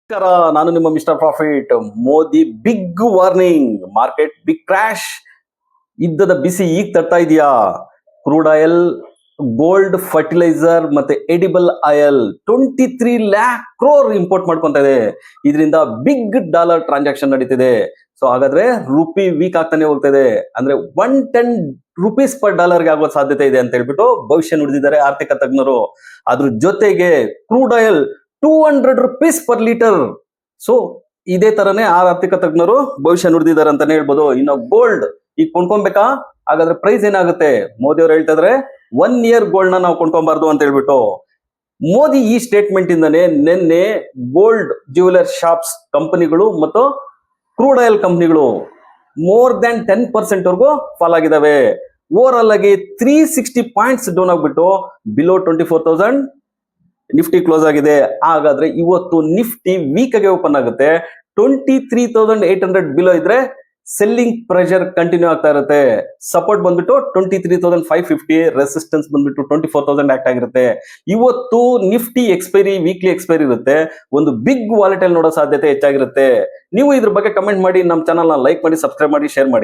ನಮಸ್ಕಾರ, ನಾನು ನಿಮ್ಮ mister profit. Modi big warning, market big crash. ಇದ್ದದ ಬಿಸಿ ಈಗ ತರ್ತಾ ಇದೆಯಾ? ಕ್ರೂಡ್ ಆಯಿಲ್, ಗೋಲ್ಡ್, ಫರ್ಟಿಲೈಸರ್ ಮತ್ತೆ edible oil 23 lakh crore import ಮಾಡ್ಕೊಂತ ಇದೆ. ಇದರಿಂದ ಬಿಗ್ ಡಾಲರ್ ಟ್ರಾನ್ಸಾಕ್ಷನ್ ನಡೀತಿದೆ. ಸೊ ಹಾಗಾದ್ರೆ ರುಪಿ ವೀಕ್ ಆಗ್ತಾನೆ ಹೋಗ್ತಾ ಇದೆ. ಅಂದ್ರೆ 110 rupees per ಡಾಲರ್ಗೆ ಆಗೋ ಸಾಧ್ಯತೆ ಇದೆ ಅಂತ ಹೇಳ್ಬಿಟ್ಟು ಭವಿಷ್ಯ ನುಡಿದಿದ್ದಾರೆ ಆರ್ಥಿಕ ತಜ್ಞರು. ಅದ್ರ ಜೊತೆಗೆ crude oil 200 rupees per litre. So ಇದೇ ತರನೇ ಆರ್ಥಿಕ ತಜ್ಞರು ಭವಿಷ್ಯ ನುಡಿದಿದ್ದಾರೆ ಅಂತಾನೆ ಹೇಳ್ಬೋದು. ಇನ್ನು ಗೋಲ್ಡ್ ಈಗ ಕೊಂಡ್ಕೊಬೇಕಾ? ಹಾಗಾದ್ರೆ ಪ್ರೈಸ್ ಏನಾಗುತ್ತೆ? ಮೋದಿ ಅವರು ಹೇಳ್ತಾ ಇದ್ರೆ 1 year ಗೋಲ್ಡ್ ನ ನಾವು ಕೊಂಡ್ಕೊಬಾರ್ದು ಅಂತ ಹೇಳ್ಬಿಟ್ಟು. ಮೋದಿ ಈ ಸ್ಟೇಟ್ಮೆಂಟ್ ಇಂದಾನೆ ನಿನ್ನೆ ಗೋಲ್ಡ್ ಜ್ಯುವೆಲರ್ ಶಾಪ್ಸ್ ಕಂಪನಿಗಳು ಮತ್ತು ಕ್ರೂಡ್ ಆಯಿಲ್ ಕಂಪನಿಗಳು more than 10% ವರೆಗೂ ಫಾಲ್ ಆಗಿದಾವೆ. ಓವರ್ ಆಲ್ ಆಗಿ 360 ಪಾಯಿಂಟ್ಸ್ ಡೌನ್ ಆಗ್ಬಿಟ್ಟು ಬಿಲೋ 24,000 ನಿಫ್ಟಿ ಕ್ಲೋಸ್ ಆಗಿದೆ. ಹಾಗಾದ್ರೆ ಇವತ್ತು ನಿಫ್ಟಿ ವೀಕ್ ಆಗಿ ಓಪನ್ ಆಗುತ್ತೆ. 23,800 ಬಿಲೋ ಇದ್ರೆ ಸೆಲ್ಲಿಂಗ್ ಪ್ರೆಷರ್ ಕಂಟಿನ್ಯೂ ಆಗ್ತಾ ಇರುತ್ತೆ. ಸಪೋರ್ಟ್ ಬಂದ್ಬಿಟ್ಟು 23,550, ರೆಸಿಸ್ಟೆನ್ಸ್ ಬಂದ್ಬಿಟ್ಟು 24,000 ಆಕ್ಟ್ ಆಗಿರುತ್ತೆ. ಇವತ್ತು ನಿಫ್ಟಿ ವೀಕ್ಲಿ ಎಕ್ಸ್ಪೈರಿ ಇರುತ್ತೆ. ಒಂದು ಬಿಗ್ ವಾಲೆಟೈಲ್ ನೋಡೋ ಸಾಧ್ಯತೆ ಹೆಚ್ಚಾಗಿರುತ್ತೆ. ನೀವು ಇದ್ರ ಬಗ್ಗೆ ಕಮೆಂಟ್ ಮಾಡಿ, ನಮ್ಮ ಚಾನಲ್ ನ ಲೈಕ್ ಮಾಡಿ, ಸಬ್ಸ್ಕ್ರೈಬ್ ಮಾಡಿ, ಶೇರ್ ಮಾಡಿ.